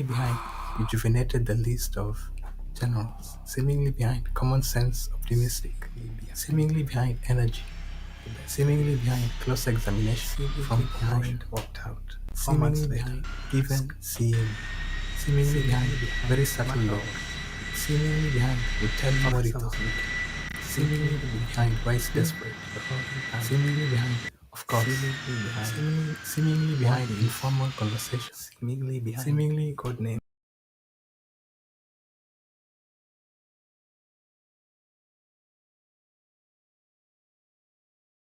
behind rejuvenated the list of generals, seemingly behind common sense optimistic, seemingly behind energy, seemingly behind close examination from promotion, worked out. 4 months seemingly later, behind even seeing, seemingly behind very subtle look, seemingly behind will tell you what it officer all, was looking, seemingly behind why it's desperate, the holding hand, seemingly behind, of course, seemingly behind seemingly one behind hint, informal conversation, seemingly behind seemingly code name.